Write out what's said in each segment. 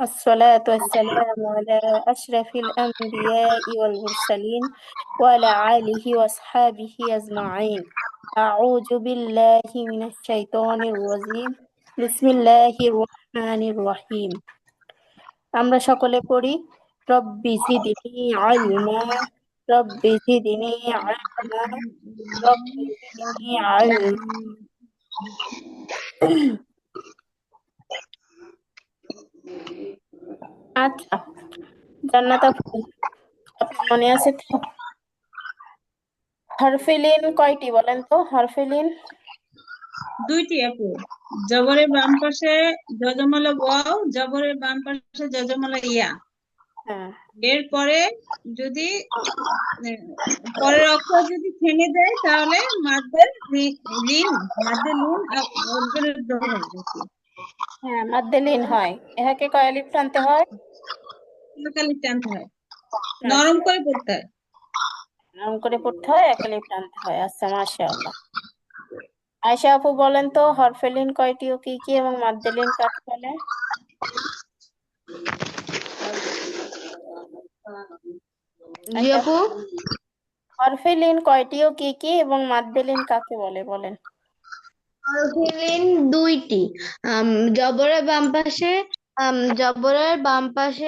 الصلاة والسلام على أشرف الأنبياء والمرسلين وعلى آله وأصحابه أجمعين. أعوذ بالله من الشيطان الرجيم. بسم الله الرحمن الرحيم. আমরা সকলে পড়ি রব্বি জিদনি ইলমা, রব্বি জিদনি ইলমা, রব্বি জিদনি ইলমা। আচ্ছা, জান্নাত আপু, আপনার মনে আছে তো? হরফে লিন কয়টি বলেন তো? হরফে লিন। দুইটি আপু। জবরের বাম পাশে যজমালা ওয়াও, জবরের বাম পাশে যজমালা ইয়া। হ্যাঁ, এরপরে যদি পরের অক্ষর যদি থেমে দেয় তাহলে মাদ্দের লিন, মাদ্দের লিন অক্ষরের ধরে বেশি হ্যাঁ, মাদ্দে লিন হয়। এটাকে কয় আলিফ টানতে হয়? কালি টানতে হয়, নরম মাশাআল্লাহ। করে পড়তে হয়। নাম করে পড়তে হয়, এক আলিফ টানতে হয়। আচ্ছা, মাশাআল্লাহ। আয়শা আপু বলেন তো হরফে লিন কয়টি ও কি কি, এবং মাদ্দে লিন কাকে বলে? জি আয়শা আপু, আপু, হরফে লিন কয়টি ও কি কি, এবং মাদ্দে লিন কাকে বলে বলেন? হরফিলিন দুইটি। জবরের বাম পাশে জবরের বাম পাশে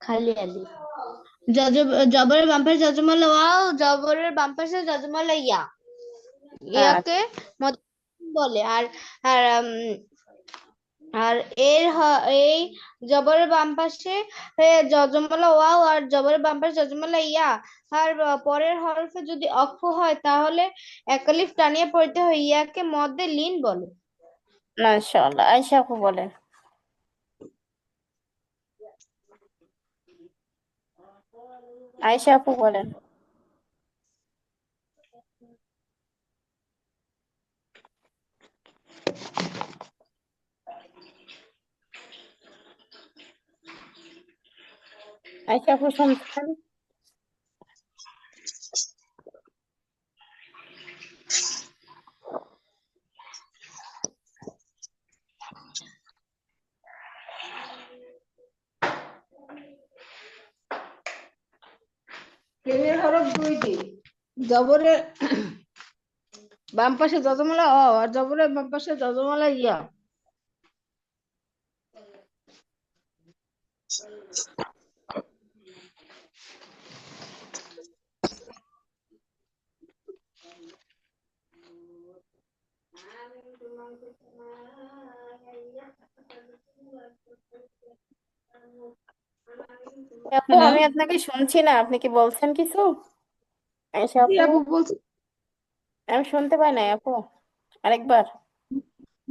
খালি আলিফ। জবরের বাম পাশে যজমালা ওয়াও, জবরের বাম পাশে যজমালা ইয়া। হ্যাঁ, ইয়াকে মদ বলে। আর আর উম, আর এই জবরের বাম পাশে যজমালা ওয়াও, আর জবরের বাম পাশে যজমালা ইয়া। আর পরের হরফে যদি অক্ফ হয় তাহলে একালিফ টানিয়ে পড়তে হয়, ইয়াকে মদ্দে লিন বলে। মাশাআল্লাহ। আয়শা আপু বলেন। আয়শা আপু বলেন। আয়শা আপু শুনছেন? লিনের হরফ দুইটি। জবরের বাম পাশে যজমালা অ, আর জবরের বাম পাশে যজমালা ইয়া। আপু, হ্যালো। আমি আপনাকে শুনছি না, আপনি কি বলছেন কিছু? আয়শা জি আপু, আপু বলছি। আমি শুনতে পাই নাই আপু, আরেকবার।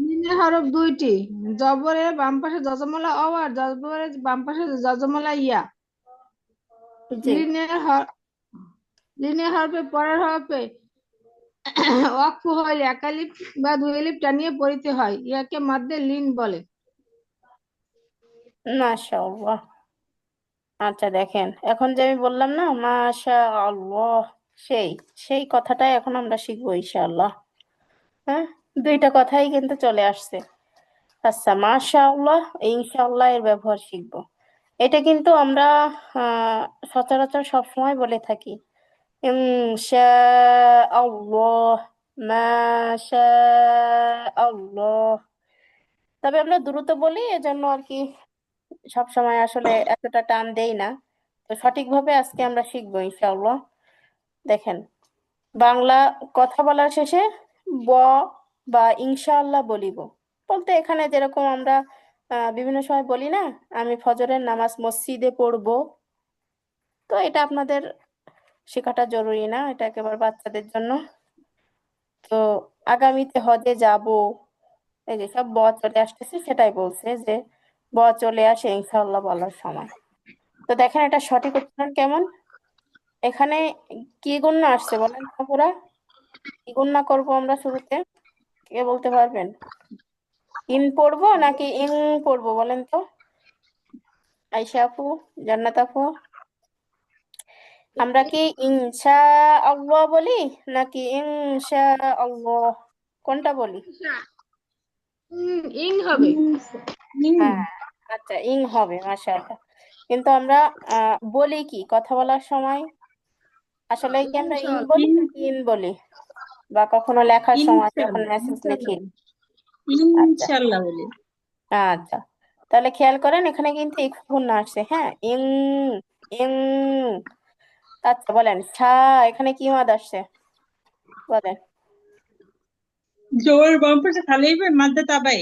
লিনের হরফ দুইটি। জবরের বাম পাশে যজমালা অ, আর জবরের বাম পাশে যজমালা ইয়া। জি। লিনের লিনের হরফে পরের হরফে ওয়াকফ হলে একালিফ বা দুই আলিফ টানিয়ে পড়িতে হয়, ইয়াকে মাদ্দে লিন বলে। মাশাআল্লাহ। আচ্ছা, দেখেন, এখন যে আমি বললাম না মাশা আল্লাহ, সেই সেই কথাটাই এখন আমরা শিখবো ইনশাআল্লাহ। হ্যাঁ, দুইটা কথাই কিন্তু চলে আসছে। আচ্ছা, মাশা আল্লাহ, ইনশাআল্লাহ এর ব্যবহার শিখবো। এটা কিন্তু আমরা আহ সচরাচর সবসময় বলে থাকি, ইনশাআল্লাহ, মাশা আল্লাহ। তবে আমরা দ্রুত বলি, এজন্য আর কি সব সময় আসলে এতটা টান দেই না। তো সঠিকভাবে আজকে আমরা শিখবো ইনশাআল্লাহ। দেখেন, বাংলা কথা বলার শেষে ব বা ইনশাআল্লাহ বলিব বলতে, এখানে যেরকম আমরা বিভিন্ন সময় বলি না, আমি ফজরের নামাজ মসজিদে পড়বো, তো এটা আপনাদের শেখাটা জরুরি না, এটা একেবারে বাচ্চাদের জন্য। তো আগামীতে হজে যাব, এই যে সব ব চলে আসতেছে, সেটাই বলছে যে ব চলে আসে ইনশাআল্লাহ বলার সময়। তো দেখেন, এটা সঠিক উচ্চারণ কেমন। এখানে কি গুণনা আসছে বলেন তো পুরা? কি গুণনা করবো আমরা শুরুতে? কে বলতে পারবেন? ইন পড়বো নাকি ইং পড়বো বলেন তো? আয়শা আপু, জান্নাত আপু, আমরা কি ইনশা আল্লাহ বলি নাকি ইনশা আল্লাহ, কোনটা বলি? ইং হবে। ইং। হ্যাঁ, আচ্ছা ইং হবে, মাশাআল্লাহ। কিন্তু আমরা বলি কি কথা বলার সময় আসলে কি আমরা ইং ইনশাআল্লাহ। বলি ইং। নাকি ইন বলি, বা কখনো লেখার সময় যখন ইনশাল্লাহ, মেসেজ লিখি? ইনশাল্লাহ, আচ্ছা ইনশাল্লাহ বলি। আচ্ছা, তাহলে খেয়াল করেন এখানে কিন্তু ইকফুন আসছে, হ্যাঁ, ইং ইং। আচ্ছা বলেন সা, এখানে কি মাদ আসছে বলেন? জোর বাম পাশে খালি মাদ্দা তাবাই।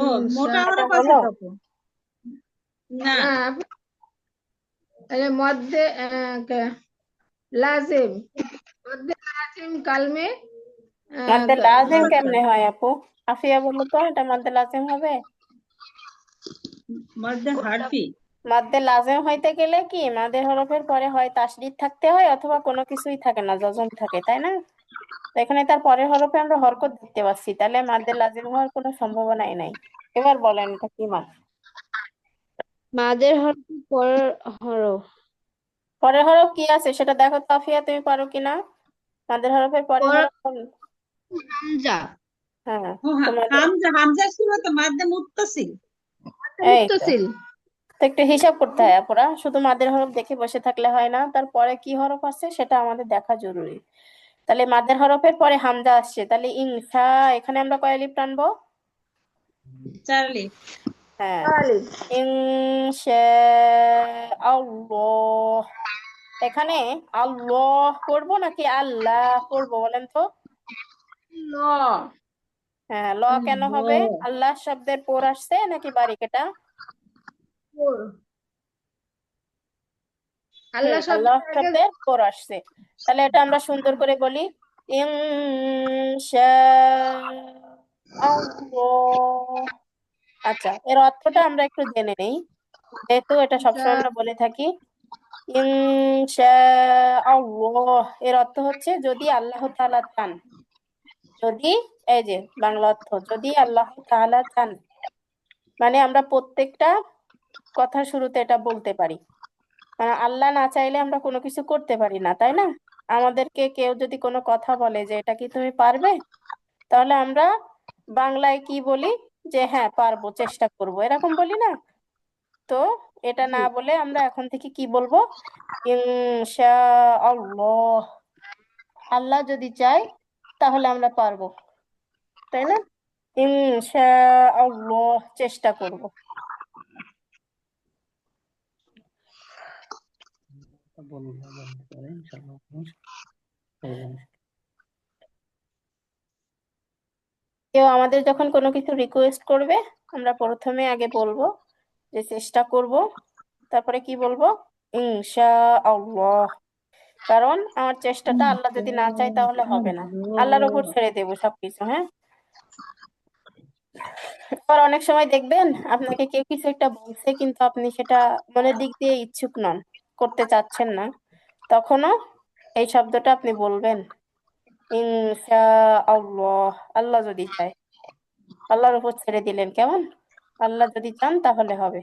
ও, মোটা এটা হরফ আছে হলো তো আপু? না। না, মধ্যে লাজিম, মধ্যে লাজিম কালমে মাদ্দে লাজিম আচ্ছা, কেমনে হয় আপু? আফিয়া বললো তো, এটা মাদ্দে লাজিম হবে? মাদ্দা হারফি। মাদ্দে লাজিম হইতে গেলে কি মাদের হরফের পরে হয় তাসদিদ থাকতে হয় অথবা কোনো কিছুই থাকে না, জজম থাকে, তাই না? তো এখানে তার পরের হরফে আমরা হরকত দেখতে পাচ্ছি, তাহলে মাদ্দে লাজিম হওয়ার কোনো সম্ভাবনাই নাই। এবার বলেন এটা কি মাদ? মাদের হরফ পরের হরফ পরের হরফ কি আছে সেটা দেখো তো আফিয়া, তুমি পারো কিনা? মাদের হরফের পরের পর হরফ হামজা, হ্যাঁ, ও, তোমাদের হামজা, হামজা ছিল তো মাদ্দা মুত্তাসিল। এই তো। মুত্তাসিল। তো একটু হিসাব করতে হয় আপুরা, শুধু মাদের হরফ দেখে বসে থাকলে হয় না, তারপরে কি হরফ আছে সেটা আমাদের দেখা জরুরি। তাহলে মাদের হরফের পরে হামজা আসছে, তাহলে ইনসা, এখানে আমরা কয় আলিফ টানবো? চার্লি। হ্যাঁ, আলিফ, ইনশা আল্লাহ। এখানে আল্লাহ পড়বো নাকি আল্লাহ পড়বো বলেন তো? ল, হ্যাঁ, ল কেন হবে? আল্লাহ শব্দের পর আসছে নাকি বারিক এটা? পর, আল্লাহ আল্লাহ শব্দের আগে শব্দের পর আসছে, তাহলে এটা আমরা সুন্দর করে বলি ইনশা আল্লাহ। আচ্ছা, এর অর্থটা আমরা একটু জেনে নেই, যেহেতু এটা সবসময় আমরা বলে থাকি। ইনশা আল্লাহ এর অর্থ হচ্ছে যদি আল্লাহ তাআলা চান। যদি, এই যে বাংলা অর্থ, যদি আল্লাহ তাআলা চান, মানে আমরা প্রত্যেকটা কথার শুরুতে এটা বলতে পারি। মানে আল্লাহ না চাইলে আমরা কোনো কিছু করতে পারি না, তাই না? আমাদেরকে কেউ যদি কোনো কথা বলে যে এটা কি তুমি পারবে, তাহলে আমরা বাংলায় কি বলি? যে হ্যাঁ পারবো, চেষ্টা করব, এরকম বলি না? তো এটা না বলে আমরা এখন থেকে কি বলবো? ইনশা আল্লাহ, আল্লাহ যদি চায় তাহলে আমরা পারবো, তাই না? ইনশা আল্লাহ, চেষ্টা করব। কেউ আমাদের যখন কোনো কিছু রিকোয়েস্ট করবে, আমরা প্রথমে আগে বলবো যে চেষ্টা করব, তারপরে কি বলবো? ইনশা আল্লাহ। কারণ আমার চেষ্টাটা আল্লাহ যদি না চায় তাহলে হবে না, আল্লাহর উপর ছেড়ে দেবো সবকিছু, হ্যাঁ। আর অনেক সময় দেখবেন আপনাকে কেউ কিছু একটা বলছে কিন্তু আপনি সেটা মনের দিক দিয়ে ইচ্ছুক নন, করতে চাচ্ছেন না, তখনও এই শব্দটা আপনি বলবেন ইনশা আল্লাহ, আল্লাহ যদি চায়। আল্লাহর উপর ছেড়ে দিলেন, কেমন? আল্লাহ যদি চান তাহলে হবে।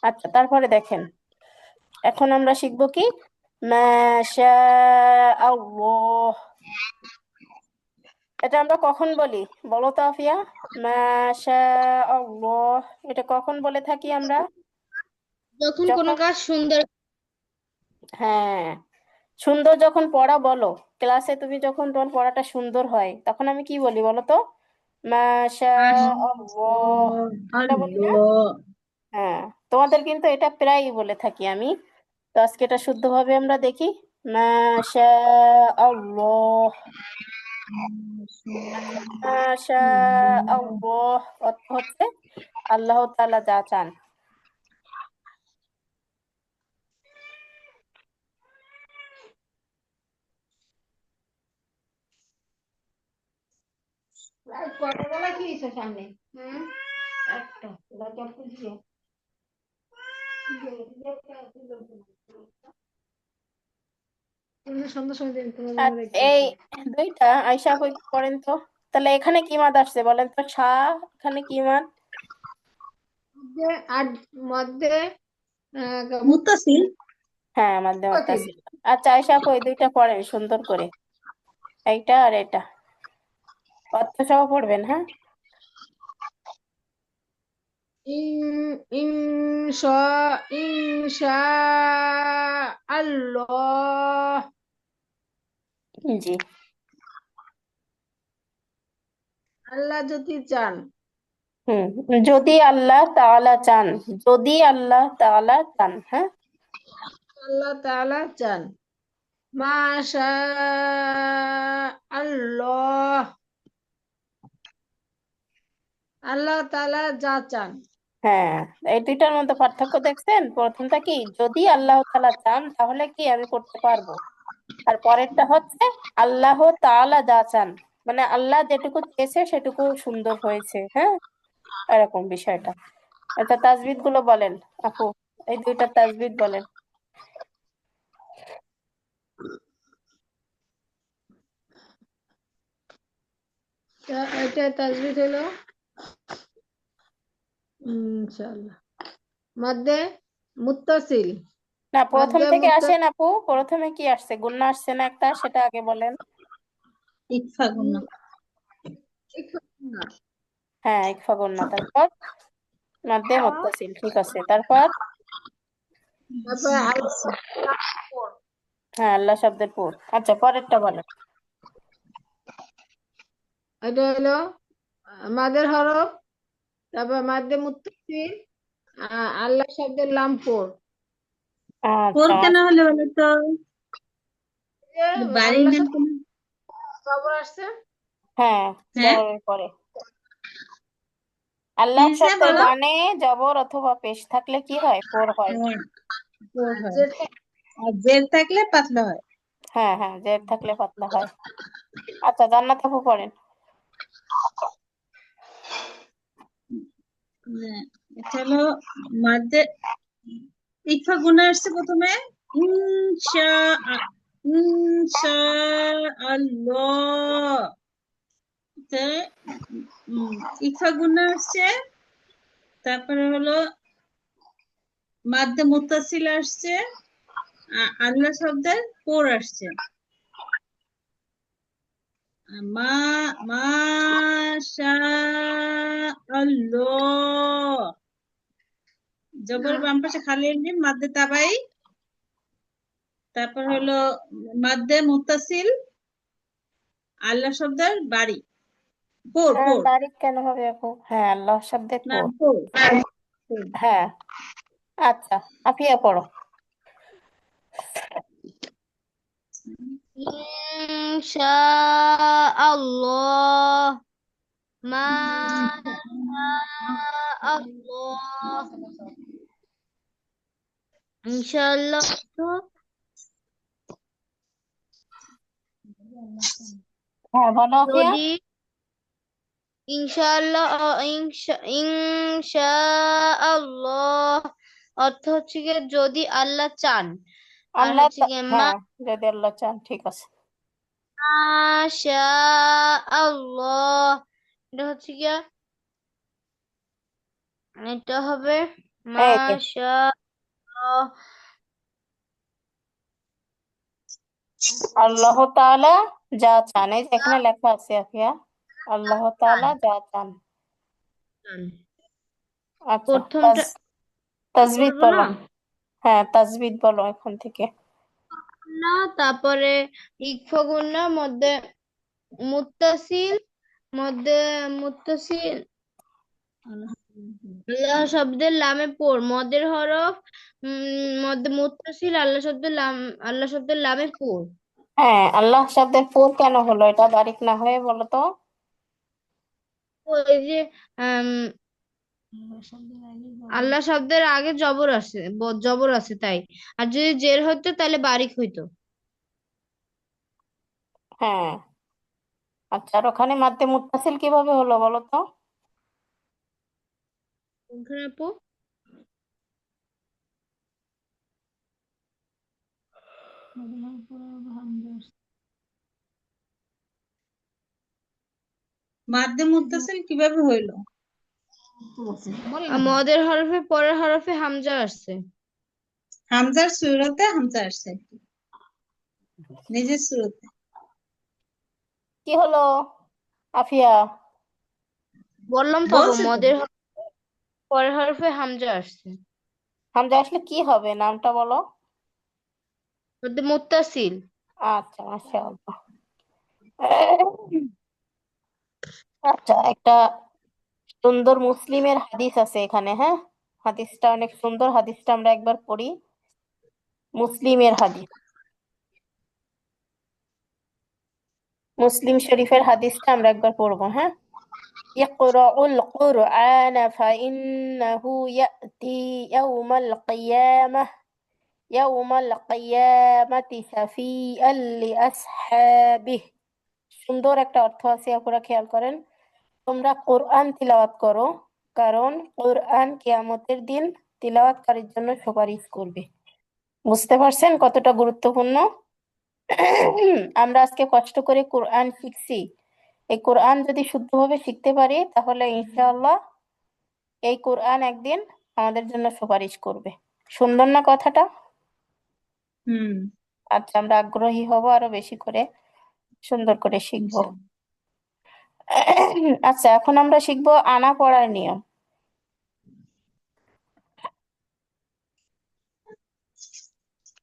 আচ্ছা, তারপরে দেখেন, এখন আমরা শিখবো কি মাশা আল্লাহ। এটা আমরা কখন বলি বলো তো আফিয়া? মাশা আল্লাহ, এটা কখন বলে থাকি আমরা? যখন কোনো যখন, কাজ সুন্দর, হ্যাঁ, সুন্দর যখন পড়া বলো, ক্লাসে তুমি যখন তোমার পড়াটা সুন্দর হয় তখন আমি কি বলি বলো তো? মাশা আল্লাহ, এটা বলি না? আল্লাহ। হ্যাঁ, তোমাদের কিন্তু এটা প্রায়ই বলে থাকি আমি। তো আজকে এটা শুদ্ধভাবে আমরা দেখি, মাশা আল্লাহ। আচ্ছা, মাশা আল্লাহ অর্থ হচ্ছে আল্লাহ তাআলা যা চান। কতগুলা কি হয়েছে সামনে? হুম, একটা সন্ধ্যার সময় দিন তোমার আর রুমে দেখতে এই আসবো। দুইটা আয়শা আপু একটু পড়েন তো। তাহলে এখানে কি মাদ আসছে বলেন তো? সা, এখানে কি মাদ? মধ্যে আর মধ্যে মুত্তাসিল। হ্যাঁ, মাধ্যমে মুত্তাসিল। আছে। আচ্ছা আয়শা আপু এই দুইটা পড়েন সুন্দর করে, এইটা আর এটা, অর্থ সহ পড়বেন, হ্যাঁ। ইনশা ইনশা আল্লাহ। জি। আল্লাহ যদি চান। হুম। যদি আল্লাহ তাআলা চান, যদি আল্লাহ তাআলা চান, হ্যাঁ। আল্লাহ তাআলা চান। মাশা আল্লাহ। আল্লাহ তাআলা যা চান। হ্যাঁ, এই দুইটার মধ্যে পার্থক্য দেখছেন? প্রথমটা কি, যদি আল্লাহ তাআলা চান তাহলে কি আমি করতে পারবো, আর পরেরটা হচ্ছে আল্লাহ তাআলা যা চান, মানে আল্লাহ যেটুকু চেয়েছে সেটুকু সুন্দর হয়েছে, হ্যাঁ, এরকম বিষয়টা। আচ্ছা, তাজবিদ গুলো বলেন আপু, এই দুইটা তাজবিদ বলেন। এটা তাজবিদ হলো ইনশাআল্লাহ। মধ্যে মুত্তাসিল। না, প্রথম মধ্যে থেকে মুত্তাসিল। আসেন আপু, প্রথমে কি আসছে, গুণনা আসছে না একটা, সেটা আগে বলেন। ইকফা গুনা। হ্যাঁ, ইকফা গুণনা, তারপর মাদ্দে মুত্তাসিল, ঠিক আছে, তারপর তারপরে মুনফাসিল। হ্যাঁ আল্লাহ শব্দের পর। আচ্ছা, পরেরটা বলেন। এটা হলো মাদের হরফ। তারপর মাদ্দে মুত্তাসিল। আল্লাহ শব্দের লামপুর। ফোর আচ্ছা, কেন হলে বলে তো? বাড়ি আল্লাহ নেন শব্দ কেন? খবর আসছে। হ্যাঁ, হ্যাঁ, জবরের পরে। কি আল্লাহ হয়েছে শব্দের বলো? মানে জবর অথবা পেশ থাকলে কি হয়, পর হয়। হ্যাঁ, ফোর আর হয়। যেটা আর জের থাকলে পাতলা হয়। হ্যাঁ হ্যাঁ, জের থাকলে পাতলা হয়। আচ্ছা, জান্নাত আপু পড়েন। হ্যাঁ, এটা হলো মাঝে ইকফা গুনা আসছে প্রথমে। ইনশা ইনশা আল্লাহ। তে, ইকফা গুনা আসছে। তারপরে হলো মাদ্দে মুত্তাসিল আসছে। আল্লাহ শব্দের পর আসছে। মা মাশা আল্লাহ। জবর বাম পাশে খালি মিম, মাদ্দে তাবাই। তারপর হলো মাদ্দে মুত্তাসিল, আল্লাহ শব্দের বাড়ি, পর পর। বারিক কেন হবে আপু? হ্যাঁ, আল্লাহ শব্দের না, পর। পর পর। হ্যাঁ। আচ্ছা, আফিয়া পড়ো। ইনশাআল্লাহ। মাশাআল্লাহ। ইনশাআল্লাহ তো হ্যাঁ, বলো আফিয়া। যদি ইনশাআল্লাহ ইনশাআল্লাহ অর্থ হচ্ছে গিয়ে যদি আল্লাহ চান। আর আল্লাহ হচ্ছে গিয়ে হ্যাঁ, যদি আল্লাহ চান, ঠিক আছে। মাশাআল্লাহ এটা হচ্ছে গিয়া এটা হবে এই যে মাশাআল্লাহ। আল্লাহ তাআলা যা চান, এই যে এখানে লেখা আছে আফিয়া, আল্লাহ তাআলা যা চান। আচ্ছা, প্রথমটা তাজবিদ বলবো না বলো। হ্যাঁ, তাজবিদ বলো এখন থেকে। না, তারপরে ইকফা গুণনা মধ্যে মুত্তাসিল মধ্যে মুত্তাসিল আল্লাহ শব্দের লামে পড় মদের হরফ মধ্যে মুত্তাসিল আল্লাহ শব্দের লাম আল্লাহ শব্দের লামে পড়। হ্যাঁ, আল্লাহ শব্দের পর কেন হলো এটা বারিক না হয়ে, বলো তো? ওই যে আম, আল্লাহ শব্দের আগে জবর আছে জবর আছে তাই। আর যদি জের হইতো তাহলে বারিক হইতো। হ্যাঁ। আচ্ছা, আর ওখানে মাদ্দে মুত্তাসিল কিভাবে হলো বলো তো? কোনখানে আপু? মাদ্দে মুত্তাসিল কিভাবে হইলো? মদের হরফে পরের হরফে হামজা আসছে। হামজার সুরতে হামজা আসছে, নিজের সুরতে। কি হলো আফিয়া? বললাম তো আপু বলছে তো। মদের পরের হরফে হামজা আসছে। হামজা আসলে কি হবে নামটা বলো। মধ্যে মুত্তাসিল। আচ্ছা, মাশাআল্লাহ। আচ্ছা, একটা সুন্দর মুসলিমের হাদিস আছে এখানে, হ্যাঁ। হাদিসটা অনেক সুন্দর, হাদিসটা আমরা একবার পড়ি। মুসলিমের হাদিস, মুসলিম শরীফের হাদিসটা আমরা একবার পড়বো, হ্যাঁ। ইকরাউল কুরআন ফাইন্নাহু ইয়াতি ইয়াউমাল কিয়ামাহ ইয়াউমাল কিয়ামাতি শাফিআল লিআসহাবিহি। সুন্দর একটা অর্থ আছে, আপনারা খেয়াল করেন। তোমরা কোরআন তিলাওয়াত করো, কারণ কোরআন কিয়ামতের দিন তিলাওয়াতকারীর জন্য সুপারিশ করবে। বুঝতে পারছেন কতটা গুরুত্বপূর্ণ? আমরা আজকে কষ্ট করে কোরআন শিখছি, এই কোরআন যদি শুদ্ধভাবে শিখতে পারি তাহলে ইনশাআল্লাহ এই কোরআন একদিন আমাদের জন্য সুপারিশ করবে। সুন্দর না কথাটা? হুম। আচ্ছা, আমরা আগ্রহী হব আরো বেশি করে সুন্দর করে শিখবো। ইনশাআল্লাহ। আচ্ছা, এখন আমরা শিখবো আনা পড়ার নিয়ম।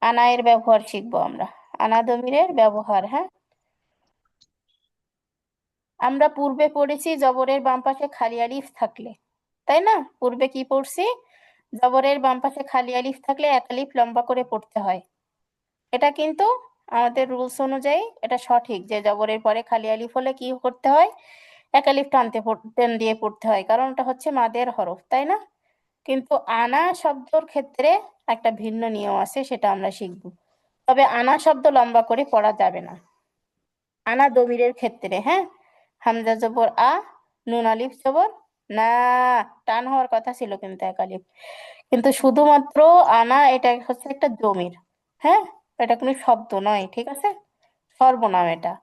আনা এর ব্যবহার শিখবো আমরা, আনা দমিরের ব্যবহার, হ্যাঁ। আমরা পূর্বে পড়েছি জবরের বাম পাশে খালি আলিফ থাকলে, তাই না? পূর্বে কি পড়ছি? জবরের বাম পাশে খালি আলিফ থাকলে এক আলিফ লম্বা করে পড়তে হয়। এটা কিন্তু আমাদের রুলস অনুযায়ী এটা সঠিক যে জবরের পরে খালি আলিফ হলে কি করতে হয়? এক আলিফ টান দিয়ে পড়তে হয়, কারণ এটা হচ্ছে মাদের হরফ, তাই না? কিন্তু আনা শব্দর ক্ষেত্রে একটা ভিন্ন নিয়ম আছে, সেটা আমরা শিখব। তবে আনা শব্দ লম্বা করে পড়া যাবে না আনা দমিরের ক্ষেত্রে, হ্যাঁ। হামজা জবর আ, নুন আলিফ জবর না, টান হওয়ার কথা ছিল কিন্তু এক আলিফ। কিন্তু শুধুমাত্র আনা এটা হচ্ছে একটা জমির, হ্যাঁ। এটা কোনো শব্দ নয়, ঠিক আছে, সর্বনাম এটা।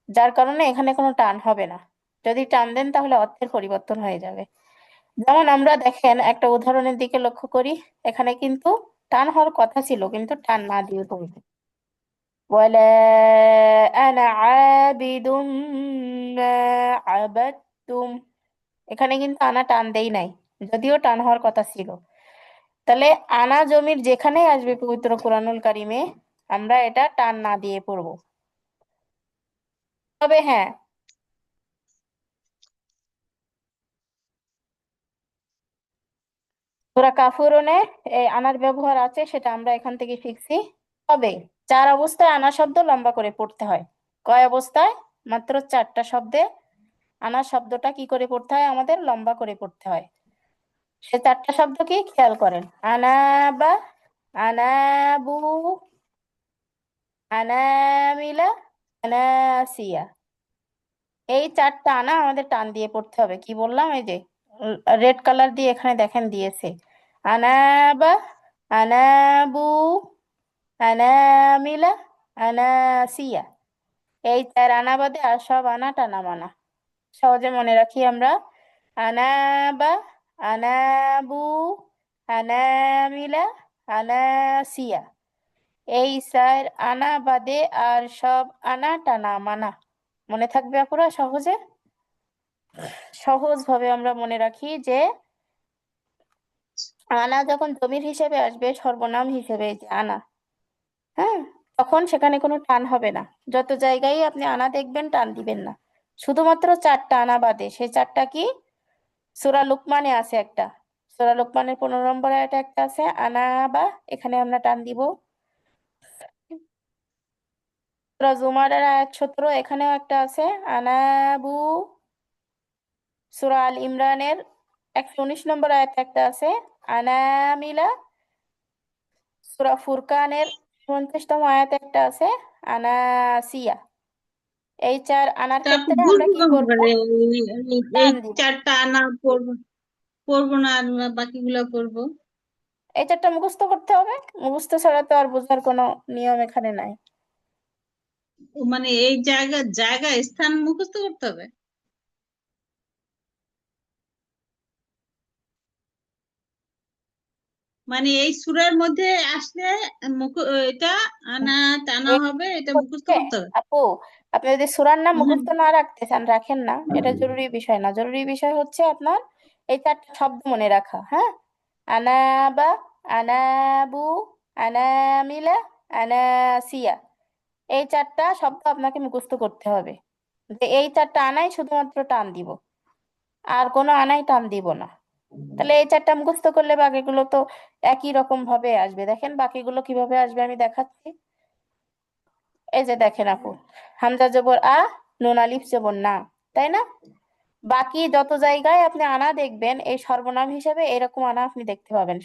যার কারণে এখানে কোনো টান হবে না। যদি টান দেন তাহলে অর্থের পরিবর্তন হয়ে যাবে। যেমন আমরা দেখেন একটা উদাহরণের দিকে লক্ষ্য করি, এখানে কিন্তু টান হওয়ার কথা ছিল কিন্তু টান না দিয়ে পড়বে। ওয়ালা আনা আবিদুম মা আবাদতুম, এখানে কিন্তু আনা টান দেই নাই, যদিও টান হওয়ার কথা ছিল। তাহলে আনা জমির যেখানে আসবে পবিত্র কোরআনুল কারিমে আমরা এটা টান না দিয়ে পড়বো। তবে হ্যাঁ, সূরা কাফুরনে এই আনার ব্যবহার আছে, সেটা আমরা এখান থেকে শিখছি। তবে চার অবস্থায় আনা শব্দ লম্বা করে পড়তে হয়। কয় অবস্থায়? মাত্র চারটা শব্দে আনা শব্দটা কি করে পড়তে হয়? আমাদের লম্বা করে পড়তে হয়। সে চারটা শব্দ কি খেয়াল করেন। আনাবা, আনাবু, আনামিলা, আনাসিয়া। এই চারটা আনা আমাদের টান দিয়ে পড়তে হবে। কি বললাম? এই যে রেড কালার দিয়ে এখানে দেখেন দিয়েছে, আনাবা, আনাবু, আনামিলা, আনাসিয়া। এই চার আনা বাদে আর সব আনা টানা মানা। সহজে মনে রাখি আমরা। আনাবা, আনাবু, আনামিলা, আনাসিয়া। এই চার আনা বাদে আর সব আনা টানা মানা। মনে থাকবে আপুরা সহজে? সহজ ভাবে আমরা মনে রাখি যে আনা যখন জমির হিসেবে আসবে, সর্বনাম হিসেবে, এই যে আনা, হ্যাঁ, তখন সেখানে কোনো টান হবে না। যত জায়গায় আপনি আনা দেখবেন টান দিবেন না, শুধুমাত্র চারটা আনা বাদে। সেই চারটা কি? সূরা লুকমানে আছে একটা, সূরা লুকমানের 15 নম্বর আয়াতে একটা আছে আনা বা, এখানে আমরা টান দিব। সূরা জুমারের আয়াত 17, এখানেও একটা আছে আনাবু। সূরা আল ইমরানের 119 নম্বর আয়াতে একটা আছে আনামিলা। সূরা ফুরকানের 29তম আয়াতে একটা আছে আনাসিয়া। এই চার আনার তা আপনি ক্ষেত্রে আমরা বুঝবো কি কেমন করব? করে এই টান দিব। চারটা আনা পড়বো? পড়বো না আর বাকিগুলো পড়বো? এই চারটা মুখস্থ করতে হবে, মুখস্থ ছাড়া তো আর বোঝার কোনো নিয়ম এখানে নাই। মানে এই জায়গা জায়গা স্থান মুখস্থ করতে হবে? মানে এই সূরার মধ্যে আসলে মুখ এটা আনা টানা এই হবে, এটা মুখস্থ হচ্ছে, করতে হবে? আপু, আপনি যদি সূরার নাম হ্যাঁ। মুখস্থ না রাখতে চান রাখেন না, এটা জরুরি বিষয় না। জরুরি বিষয় হচ্ছে আপনার এই 4টা শব্দ মনে রাখা, হ্যাঁ? আনাবা, আনাবু, আনামিলা, আনাসিয়া। এই 4টা শব্দ আপনাকে মুখস্থ করতে হবে। যে এই 4টা আনাই শুধুমাত্র টান দিব, আর কোনো আনাই টান দিব না। তাহলে এই 4টা মুখস্থ করলে বাকিগুলো তো একই রকম ভাবে আসবে। দেখেন বাকিগুলো কিভাবে আসবে আমি দেখাচ্ছি। এই যে দেখেন আপু, হামজা জবর আ, নুন আলিফ জবর না, তাই না? বাকি যত জায়গায় আপনি আনা দেখবেন এই সর্বনাম হিসেবে এরকম আনা আপনি দেখতে পাবেন,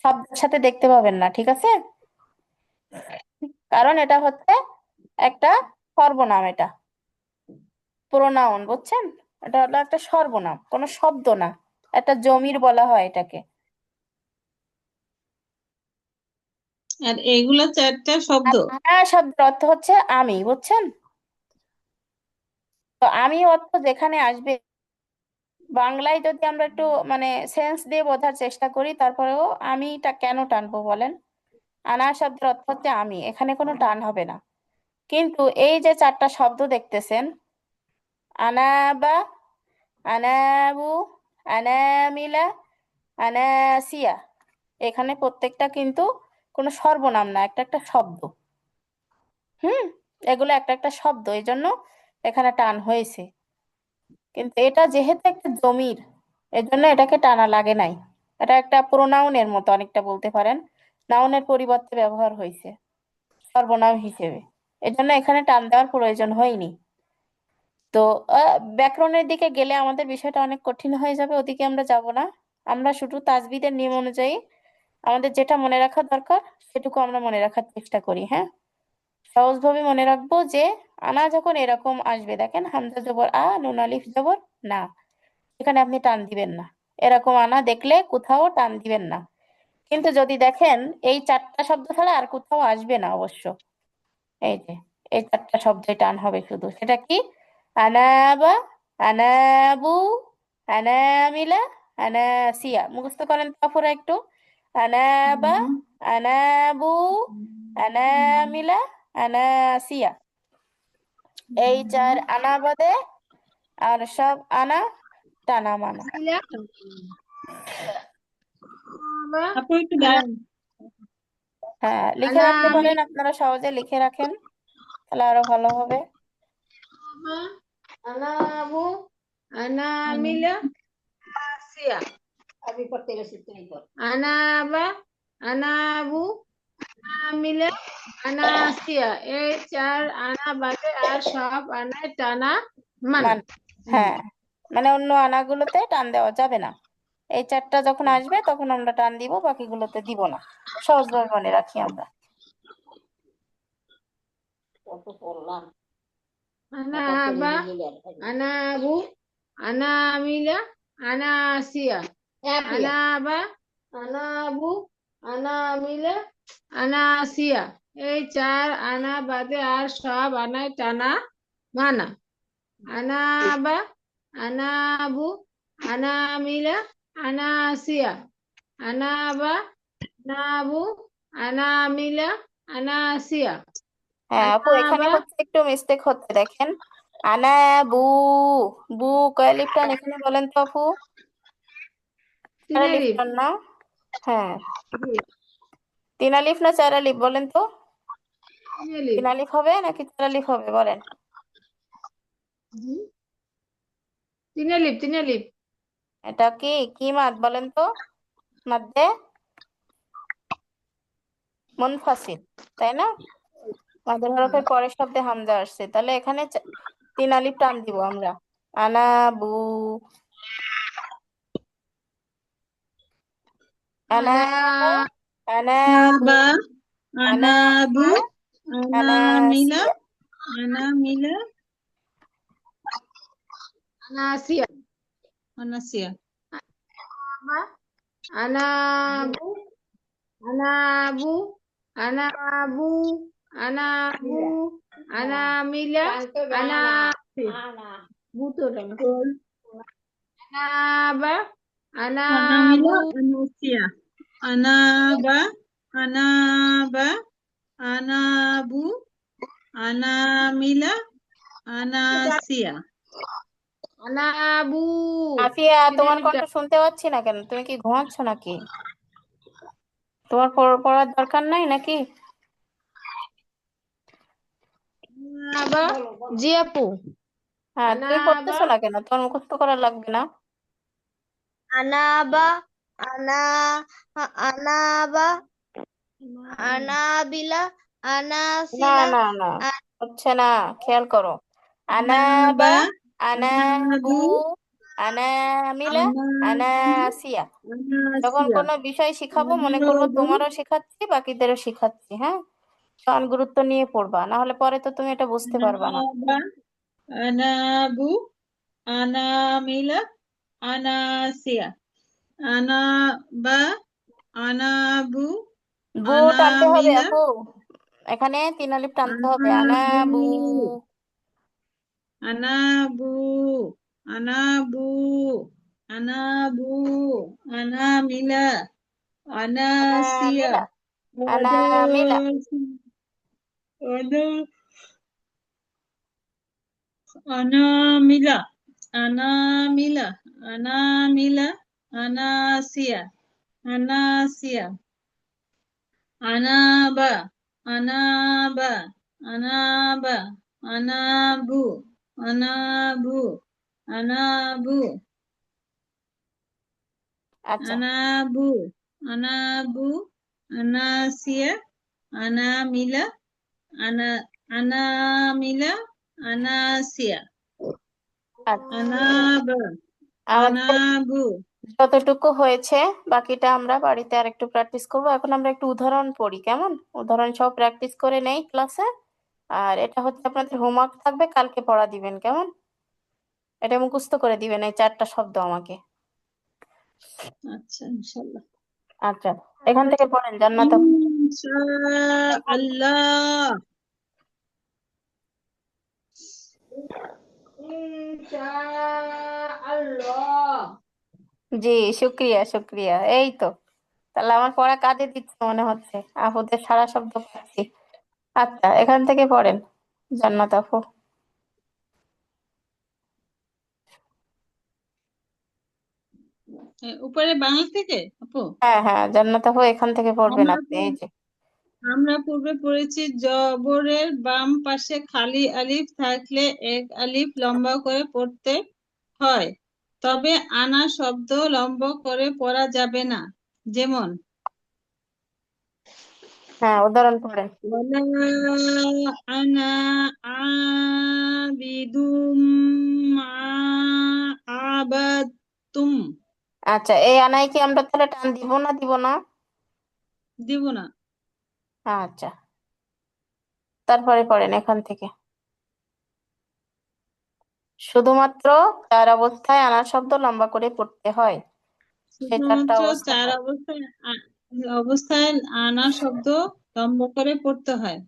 শব্দের সাথে দেখতে পাবেন না, ঠিক আছে? কারণ এটা হচ্ছে একটা সর্বনাম, এটা প্রোনাউন, বুঝছেন? এটা হলো একটা সর্বনাম, কোনো শব্দ না, একটা জমির বলা হয় এটাকে। আর এইগুলো 4টা শব্দ। আর আনা শব্দের অর্থ হচ্ছে আমি, বুঝছেন? তো আমি অর্থ যেখানে আসবে, বাংলায় যদি আমরা একটু মানে সেন্স দিয়ে বোঝার চেষ্টা করি, তারপরেও আমিটা কেন টানবো বলেন? আনা শব্দের অর্থ হচ্ছে আমি, এখানে কোনো টান হবে না। কিন্তু এই যে 4টা শব্দ দেখতেছেন, আনাবা, আনাবু, আনামিলা, আনাসিয়া, এখানে প্রত্যেকটা কিন্তু কোনো সর্বনাম না, একটা একটা শব্দ। এগুলো একটা একটা শব্দ, এই জন্য এখানে টান হয়েছে। কিন্তু এটা যেহেতু একটা জমির, এর জন্য এটাকে টানা লাগে নাই। এটা একটা প্রোনাউনের মতো অনেকটা বলতে পারেন, নাউনের পরিবর্তে ব্যবহার হয়েছে সর্বনাম হিসেবে, এর জন্য এখানে টান দেওয়ার প্রয়োজন হয়নি। তো ব্যাকরণের দিকে গেলে আমাদের বিষয়টা অনেক কঠিন হয়ে যাবে, ওদিকে আমরা যাব না। আমরা শুধু তাজবিদের নিয়ম অনুযায়ী আমাদের যেটা মনে রাখা দরকার সেটুকু আমরা মনে রাখার চেষ্টা করি, হ্যাঁ? সহজভাবে মনে রাখবো যে আনা যখন এরকম আসবে, দেখেন হামজা জবর আ, নুন আলিফ জবর না, এখানে আপনি টান দিবেন না। এরকম আনা দেখলে কোথাও টান দিবেন না। কিন্তু যদি দেখেন এই 4টা শব্দ ছাড়া আর কোথাও আসবে না অবশ্য, এই যে এই 4টা শব্দে টান হবে শুধু, সেটা কি? আনাবা, আনাবু, আনামিলা, আনাসিয়া। মুখস্থ করেন তো আপুরা একটু। আনাবা, আনাবু, আনামিলা, আনাসিয়া। এই 4 আনা বাদে আর সব আনা টানা মানা। মিলা, আনা, আপু একটু দাঁড়ান। হ্যাঁ, লিখে আনা, রাখতে পারেন, আপনারা সহজে লিখে রাখেন, তাহলে আরো ভালো হবে। আনাবু, আনামিলা, আসিয়া। আনাবা, আনাবু, আনামিলা, আনাসিয়া। এই 4 আনা বাদে আর সব আনায় টানা মানা। হ্যাঁ, মানে অন্য আনাগুলোতে টান দেওয়া যাবে না। এই 4টা যখন আসবে তখন আমরা টান দিব, বাকিগুলোতে দিব না। সহজভাবে মনে রাখি আমরা। আনাবা, আনাবু, আনামিলা, আনাসিয়া। আনাবা, আনাবু, আনামিলা, আনাসিয়া। এই 4 আনা বাদে আর সব আনায় টানা মানা। আনাবা, আনাবু, আনামিলা, আনাসিয়া। আনাবা, আনাবু, আনামিলা, আনাসিয়া। হ্যাঁ আপু, এখানে আনাবা, হচ্ছে একটু মিস্টেক হচ্ছে, দেখেন আনা বু, বু কয় লিফ টান এখানে বলেন তো আপু? 4 লিফ তিনালিপ, টান না? হ্যাঁ, 3 আলিফ না 4 আলিফ বলেন তো? তিনালিপ। 3 আলিফ হবে নাকি 4 আলিফ হবে বলেন? তিনালিপ, তিনালিপ। এটা কি কি মাদ বলেন তো? মাদ্দে মুনফাসিল, তাই না? মাদের হরফের পরের শব্দে হামজা আসছে, তাহলে এখানে 3 আলিফ টান দিব আমরা। আনা বু, আনা আনা, বা, আনা বু, আনাবা, আনা আনাবু, মা, আনা আনামিলা, সিয়া। আনামিলা, আনাসিয়া। আনাসিয়া। আনাবা, আনাবু, আনাবু, আনাবু, আনাবু, আনামিলা, আনাসি। বুতোটা না। আনাবা, আনাবু, আনামিলা, আনাসিয়া। আনাবা, আনাবা, আনাবু, আনামিলা, আনাসিয়া। আনাবু আফিয়া, সিনের তোমার কণ্ঠ লিপটা শুনতে পাচ্ছি না কেন? তুমি কি ঘুমাচ্ছ নাকি? তোমার পড়ার দরকার নাই নাকি? আনাবা জি আপু। হ্যাঁ, তুমি আনাবা পড়তেছো না কেন? তোমার মুখস্থ করা লাগবে না? আনাবা, আনা, আনাবা, আনাবিলা, না আনাসিলা, না না, হচ্ছে না। খেয়াল করো। আনাবা, আনাবা, আনাবু, আনাবু, আনামিলা, আনাবু, আনাসিয়া। যখন আনাসিয়া, কোনো বিষয় শিখাবো মনে করবো আনাবু, তোমারও শেখাচ্ছি, বাকিদেরও শেখাচ্ছি। হ্যাঁ, সমান গুরুত্ব নিয়ে পড়বা, না হলে পরে তো তুমি এটা বুঝতে পারবা না। আনাবা, আনাবু, আনামিলা, আনাসিয়া, আনাবা, আনাবু, বু টানতে হবে আনামিলা, আপু, এখানে তিন আলিফ টানতে হবে। আনাবু। আনাবু, আনাবু, আনাবু, আনাবু, আনামিলা, আনাসিয়া, আনামিলা, আনামিলা, আনাসি, আনা, আনামিলা, আনামিলা, আনামিলা, আনাসিয়া, আনাসিয়া, আনাবা, আনাবা, আনাবা, আনাবু, আনাবু, আনাবু, আচ্ছা। আনাবু, আনাবু, আনাসিয়া, আনামিলা, আনা, আনামিলা, আনাসিয়া, আচ্ছা, আনাবা, আমাদের আনাবু। যতটুকু হয়েছে বাকিটা আমরা বাড়িতে আর একটু প্র্যাকটিস করবো। এখন আমরা একটু উদাহরণ পড়ি, কেমন? উদাহরণ সব প্র্যাকটিস করে নেই ক্লাসে। আর এটা হচ্ছে আপনাদের হোমওয়ার্ক থাকবে, কালকে পড়া দিবেন, কেমন? এটা মুখস্থ করে দিবেন, এই চারটা শব্দ আমাকে। আচ্ছা, ইনশাল্লাহ। আচ্ছা, এখান থেকে পড়েন জান্নাত আপু। ইনশাআল্লাহ। ইনশাআল্লাহ। জি, শুক্রিয়া শুক্রিয়া, এই তো। তাহলে আমার পড়া কাজে দিচ্ছে মনে হচ্ছে, আপুদের সারা শব্দ পাচ্ছি। আচ্ছা, এখান থেকে পড়েন জান্নাত আপু। উপরে বাংলা থেকে আপু, হ্যাঁ হ্যাঁ, জান্নাত আপু এখান থেকে পড়বেন আমরা আপনি, এই পূর্ব- যে। আমরা পূর্বে পড়েছি জবরের বাম পাশে খালি আলিফ থাকলে এক আলিফ লম্বা করে পড়তে হয়, তবে আনা শব্দ লম্বা করে পড়া যাবে না। যেমন হ্যাঁ, উদাহরণ পড়েন। ওয়ালা আনা আবিদুম মা আবাদতুম। আচ্ছা, এই আনাই কি আমরা তাহলে টান দিব না, দিব না? দিব না। আচ্ছা, তারপরে পড়েন এখান থেকে। শুধুমাত্র চার অবস্থায় আনা শব্দ লম্বা করে পড়তে হয়। সেই চারটা শুধুমাত্র অবস্থা চার হয়। অবস্থায় অবস্থায় আনা শব্দ লম্বা করে পড়তে হয়।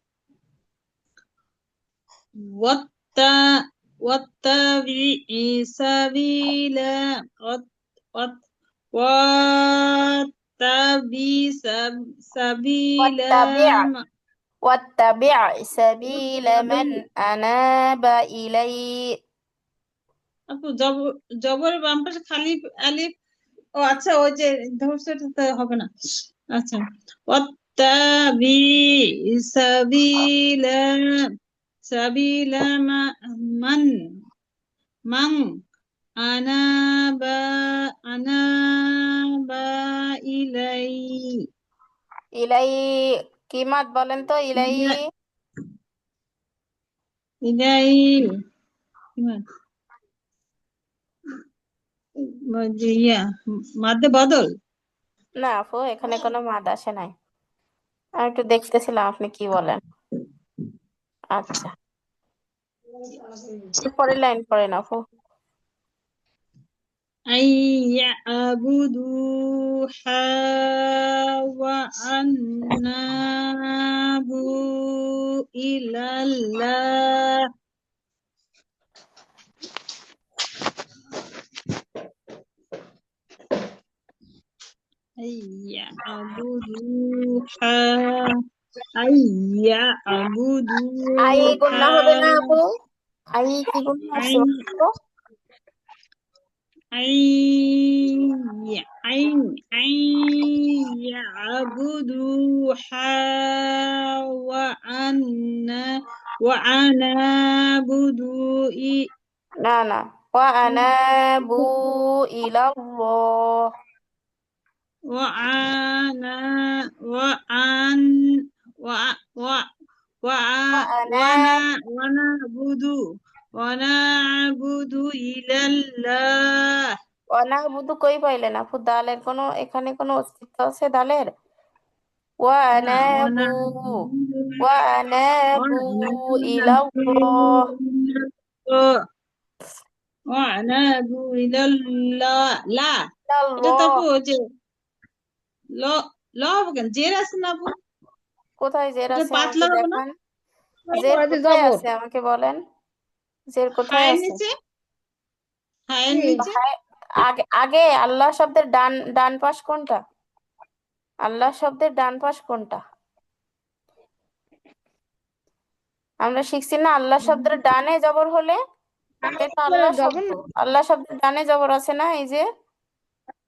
ওয়াত্তা ওয়াত্তাবিই সাবিলা, ওয়াত- ওয়াত্তাবি সাবিলা ওয়াত্তাবি' মা- واتبع سبيل من ওয়াত্তাবি। أناب إلي। আপু জবরের বাম পাশে খালি আলিফ। ও আচ্ছা, ওই যে ধর্ষটা হবে না। আচ্ছা, ওয়াত্তাবি সাবিলা, সাবিলা মান, মান আনাবা, আনাবা ইলাই, ইলাই, কি মাত বলেন তো? ইলাই। ইলাই, ইয়া মাদ্দে বদল। না আপু, এখানে কোনো মাদ আসে নাই। আমি একটু দেখতেছিলাম আপনি কি বলেন। আচ্ছা, পরের লাইন পড়েন আপু। আইয়া আবুদু হাওয়া আন্নাবু ইলাল্লাহ। আইয়া আবুদু হা, আইয়া আবুদু আই হা, গুণনা হবে না আপু? আই কি গুণনা আই, আসছে বলেন তো? عين يعبدوا وعنابدوا না না, ওয়া আনাবু ইলাল্লাহ। وعنا وعن وع- وع- ওয়া وع- আনা ونا ونعبد ونعبد إلى الله অনাবুদু কই পাইলেন আপু? দালের কোনো এখানে কোনো অস্তিত্ব আছে দালের? ওয়া না আনাবু, ونعبد ওয়া আনাবু ونعبد ইলাল্লাহ। إلى الله ونعبد إلى الله لا এটা তো ইলাল্লাহ আপু ওই যে ল ল হবে কেন জের আছে না আপু কোথায় জের এটা আছে পাতলা আমাকে হবে না দেখান। জের পড়াতে কোথায় জবর। আছে আমাকে বলেন, জের কোথায় হায়ের আছে? নিচে হায়ের জি। নিচে হায়, আগে আগে আল্লাহ শব্দের ডান ডান পাশ কোনটা? আল্লাহ শব্দের ডান পাশ কোনটা? আমরা শিখছি না আল্লাহ শব্দের ডানে জবর হলে এটা আল্লাহ জবর শব্দ। না। আল্লাহ শব্দের ডানে জবর আছে না, এই যে,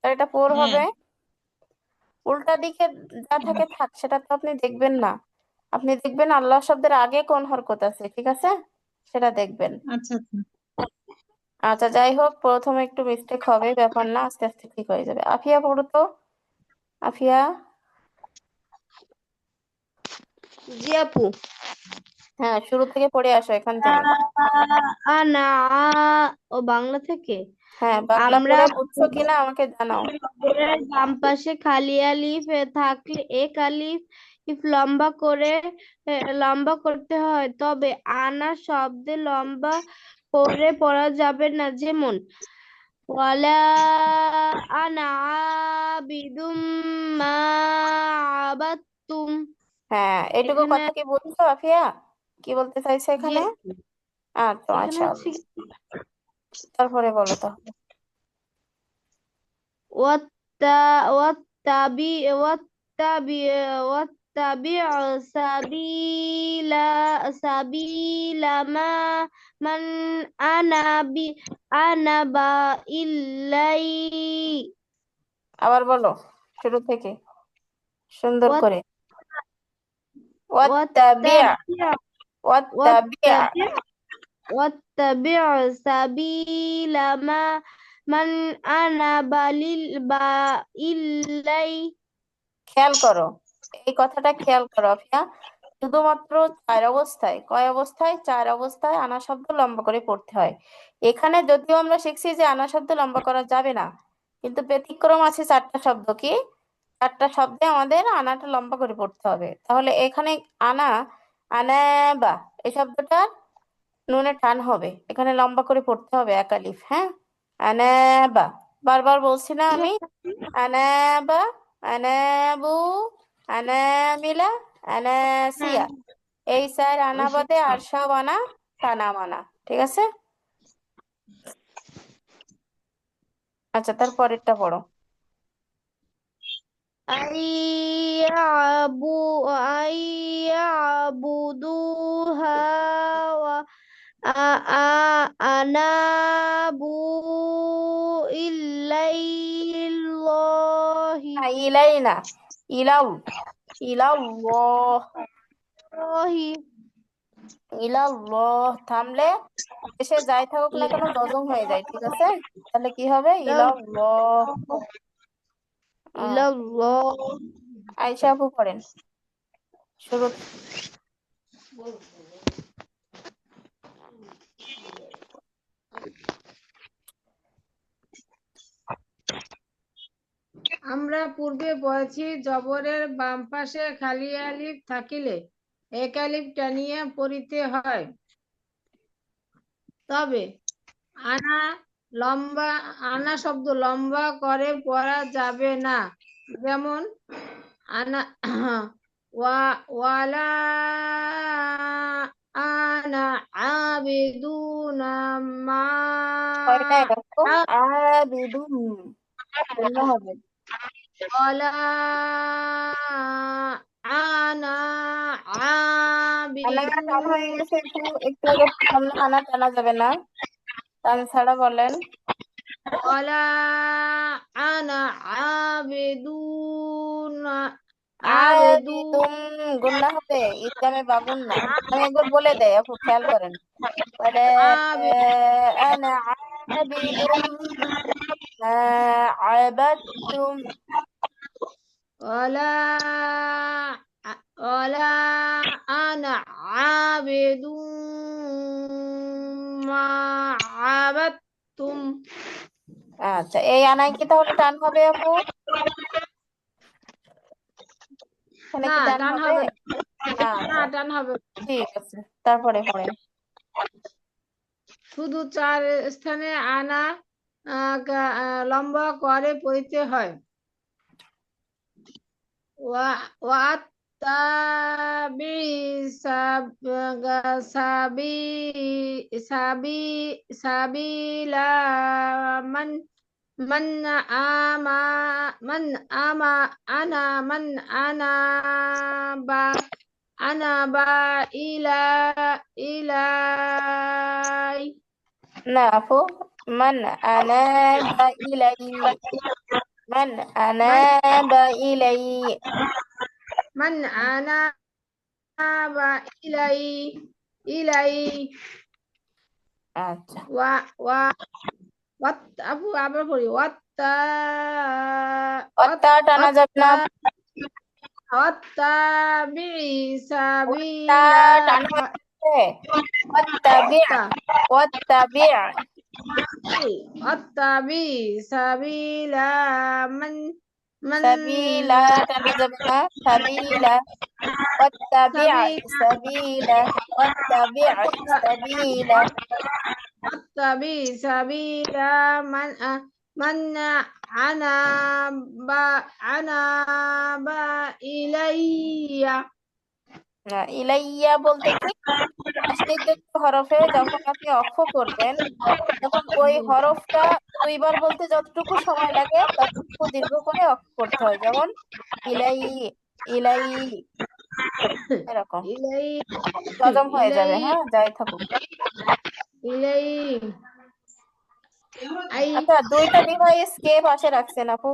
তার এটা পোর হ্যাঁ হবে। উল্টা দিকে যা থাকে থাক, সেটা তো আপনি দেখবেন না। আপনি দেখবেন আল্লাহ শব্দের আগে কোন হরকত আছে, ঠিক আছে, সেটা দেখবেন। আচ্ছা আচ্ছা আচ্ছা, যাই হোক, প্রথমে একটু মিস্টেক হবে, ব্যাপার না, আস্তে আস্তে ঠিক হয়ে যাবে। আফিয়া পড়ো তো, আফিয়া। জি আপু। হ্যাঁ, শুরু থেকে পড়ে আসো এখান থেকে। আনা ও বাংলা থেকে। হ্যাঁ, বাংলা আমরা পড়ে বুঝছো কিনা আমাকে জানাও। জবরের বাম পাশে খালি আলিফ থাকলে এক আলিফ লম্বা করে লম্বা করতে হয়, তবে আনা শব্দে লম্বা করে পড়া যাবে না। যেমন ওয়ালা আনা আবিদুম মা আবাদতুম। হ্যাঁ, এটুকু এখানে কথা কি বুঝছো আফিয়া? কি বলতে চাইছে জি এখানে? আপু, আচ্ছা, এখানে আচ্ছা, হচ্ছে তারপরে বলো তাহলে। ওয়াত্তা ওয়াত্তাবি ওয়াত্তাবি ওয়াত্তাবি সাবিলা সাবিলা মান আনাবি আনাবা ইল্লাই আবার বলো শুরু থেকে সুন্দর করে। ওয়াত্তাবি'a, ওয়াত্তাবি ওয়াত্তাবি'a। ওয়াত্তাবি ওয়াত্তাবি সাবিলা মান আনাবা বা ইল্লাই। খেয়াল করো, এই কথাটা খেয়াল করো আফিয়া। শুধুমাত্র চার অবস্থায়, কয় অবস্থায়? চার অবস্থায় আনা শব্দ লম্বা করে পড়তে হয়। এখানে যদিও আমরা শিখছি যে আনা শব্দ লম্বা করা যাবে না, কিন্তু ব্যতিক্রম আছে চারটা শব্দ। কি চারটা শব্দে আমাদের আনাটা লম্বা করে পড়তে হবে। তাহলে এখানে আনা, আনাবা, এই শব্দটার নুনে টান হবে, এখানে লম্বা করে পড়তে হবে এক আলিফ। হ্যাঁ, আনাবা, বারবার বলছি না আমি? আনাবা, আনাবু, আনামিলা, আনাসিয়া, এই চার আনা বাদে আর সব আনা টানা মানা, ঠিক আছে। আচ্ছা, তারপরেরটা পড়ো। আইয়াবু আইয়াবুদুহা ওয়া আনাবু ইল্লাইল্লাহি না, ইলাই না, ইলাউ, ইলাল্লাহ, ইলাল্লাহ থামলে এসে যাই থাকুক না কেন জজম হয়ে যায়, ঠিক আছে। তাহলে কি হবে? ইলাল্লাহ। আহ, ইল্লাল্লাহ। আয়েশা আপু পড়েন শুরু থেকে। আমরা পূর্বে পড়েছি জবরের বাম পাশে খালি আলিফ থাকিলে এক আলিফ টানিয়া পড়িতে হয়, তবে আনা লম্বা আনা শব্দ লম্বা করে পড়া যাবে না। যেমন আনা ওয়ালা আনা আবিদুনা মা কয়টায় দেখো? আবিদুন, শূন্য হবে। ওয়ালা আনা আনা আবিদু টান হয়ে গেছে, একটু একটু আগে বললাম না, আনা টানা যাবে না, টান ছাড়া বলেন। ولا أنا عابد عابد আবিদুম গুন্না হবে, ইসলামে বা গুন্না। আমি একবার বলে দেই, আপু খেয়াল করেন। বলে عابد আনা আবিদুম মা আবাদতুম। ولا ولا أنا عابد ما عبدتم আচ্ছা, এই আনায় কি তাহলে টান হবে আপু? এখানে না কি টান টান হবে? হবে না, আচ্ছা, টান হবে না। ঠিক আছে, তারপরে পড়েন। শুধু চার স্থানে আনা লম্বা করে পড়তে হয়। واتبع سبيل من من أناب إلي না আপু, মান আনাবা ইলাই, মান من আনাবা ইলাই। من أناب إلي আচ্ছা, و و أبو আবার পড়ি অত্তা টানা যাবে না। واتبع অত্তা سبيل টানা যাচ্ছে। অত্তাবি, অত্তাবি, واتبع سبيل من من সাবিলা টানা যাবে না। সাবিলা, অত্তাবি سبيل সাবিলা, অত্তাবি সাবিলা। واتبع سبيل من من أناب إلي না, ইলাইয়া বলতে কি, নির্দিষ্ট হরফে যখন আপনি অক্ষ করবেন, তখন ওই হরফটা দুইবার বলতে যতটুকু সময় লাগে ততটুকু দীর্ঘ করে অক্ষ করতে হয়। যেমন ইলাই, ইলাই, এরকম إلي হজম হয়ে যাবে। إلي হ্যাঁ, যাই থাকুক। إلي أي আচ্ছা, দুইটা ডিভাইস কে পাশে রাখছেন আপু?